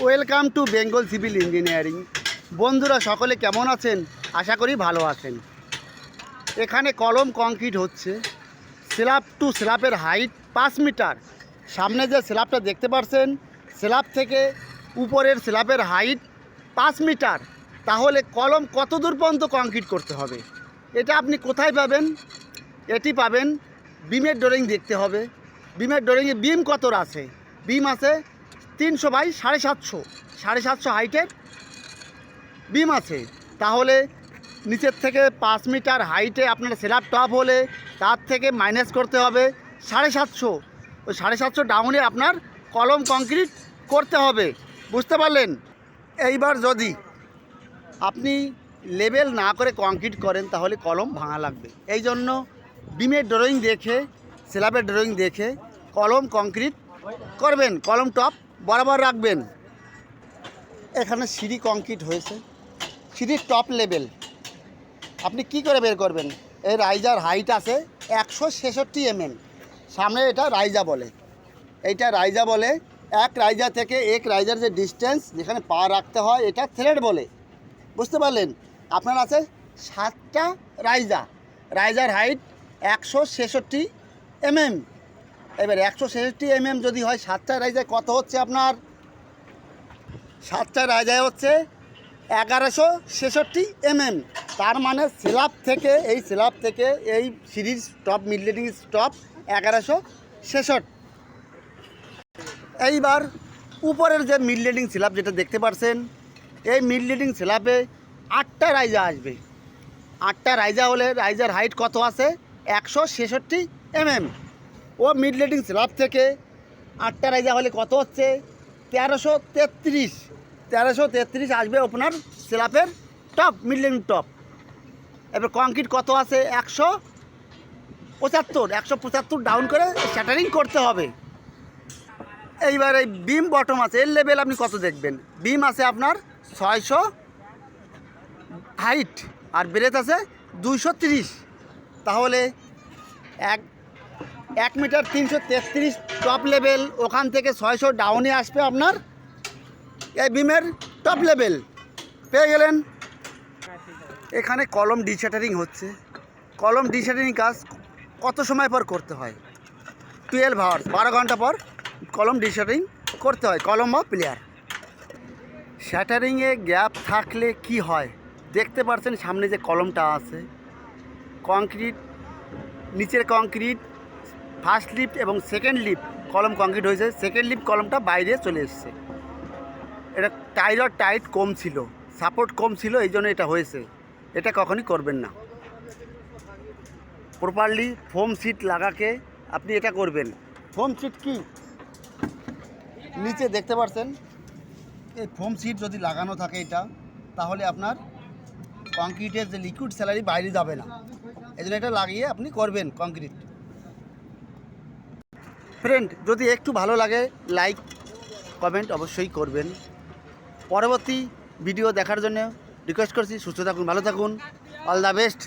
Welcome to Bengal civil engineering. বন্ধুরা সকলে কেমন আছেন? আশা করি ভালো আছেন। এখানে কলম কংক্রিট হচ্ছে। স্ল্যাব টু স্ল্যাবের হাইট 5 মিটার। সামনে যে স্ল্যাবটা দেখতে পাচ্ছেন, স্ল্যাব থেকে উপরের স্ল্যাবের হাইট 5 মিটার। তাহলে কলম কত দূর পর্যন্ত কংক্রিট করতে হবে? এটা আপনি কোথায় পাবেন? এটি পাবেন বিমের ড্রয়িং দেখতে হবে। বিমের ড্রয়িংয়ে বিম কত আছে? বিম আছে 300 বাই 750 হাইটের বিম আছে। তাহলে নিচের থেকে 5 মিটার হাইটে আপনার স্ল্যাব টপ হলে তার থেকে মাইনাস করতে হবে 750। ওই 750 ডাউনে আপনার কলম কংক্রিট করতে হবে। বুঝতে পারলেন? এইবার যদি আপনি লেবেল না করে কংক্রিট করেন তাহলে কলম ভাঙা লাগবে। এই জন্য বিমের ড্রয়িং দেখে, স্ল্যাবের ড্রয়িং দেখে কলম কংক্রিট করবেন। কলম টপ বরাবর রাখবেন। এখানে সিঁড়ি কংক্রিট হয়েছে, সিঁড়ির টপ লেভেল আপনি কি করে বের করবেন? এই রাইজার হাইট আছে 166 mm। সামনে এটা রাইজা বলে, এইটা রাইজা বলে। এক রাইজা থেকে এক রাইজার যে ডিস্টেন্স যেখানে পা রাখতে হয় এটা থ্রেড বলে। বুঝতে পারলেন? আপনার আছে 7টা রাইজা, রাইজার হাইট 166 mm। এবার 166 mm যদি হয় 7টা রাইজায় কত হচ্ছে আপনার? 7টা রাইজায় হচ্ছে 1166 mm। তার মানে স্ল্যাব থেকে এই সিরিজ স্টপ মিডলেটিং স্টপ 1166। এইবার উপরের যে মিডলেটিং স্ল্যাব যেটা দেখতে পাচ্ছেন, এই মিডলেটিং স্ল্যাবে 8টা রাইজা আসবে। 8টা রাইজা হলে রাইজার হাইট কত আছে? 166 mm। ও মিডলেটিং স্ল্যাব থেকে 8টা রাইজা হলে কত হচ্ছে? 1333 আসবে আপনার স্ল্যাবের টপ, মিডলেটিং টপ। এবার কংক্রিট কত আছে? 175 ডাউন করে শ্যাটারিং করতে হবে। এইবার এই বিম বটম আছে, এর লেভেল আপনি কত দেখবেন? বিম আছে আপনার 600 হাইট আর ব্রেথ আছে 230। তাহলে 1 মিটার 333 টপ লেভেল, ওখান থেকে 600 ডাউনে আসবে আপনার এই বিমের টপ লেভেল। পেয়ে গেলেন? এখানে কলম ডিশ্যাটারিং হচ্ছে। কলম ডিশ্যাটারিং কাজ কত সময় পর করতে হয়? 12 আওয়ার্স, 12 ঘন্টা পর কলম ডিশ্যাটারিং করতে হয়, কলম বা প্লেয়ার। শ্যাটারিংয়ে গ্যাপ থাকলে কি হয়? দেখতে পাচ্ছেন সামনে যে কলমটা আছে, কংক্রিট, নিচের কংক্রিট ফার্স্ট লিফট এবং সেকেন্ড লিফট কলম কংক্রিট হয়েছে। সেকেন্ড লিফট কলমটা বাইরে চলে এসছে। এটা টাইট কম ছিল, সাপোর্ট কম ছিল, এই জন্য এটা হয়েছে। এটা কখনই করবেন না। প্রপারলি ফোম সিট লাগাকে আপনি এটা করবেন। ফোম সিট কি নিচে দেখতে পাচ্ছেন, এই ফোম সিট যদি লাগানো থাকে এটা, তাহলে আপনার কংক্রিটের যে লিকুইড স্যালারি বাইরে যাবে না। এই জন্য এটা লাগিয়ে আপনি করবেন কংক্রিট। ফ্রেন্ড, যদি একটু ভালো লাগে লাইক কমেন্ট অবশ্যই করবেন। পরবর্তী ভিডিও দেখার জন্য রিকোয়েস্ট করছি। সুস্থ থাকুন, ভালো থাকুন। All the best.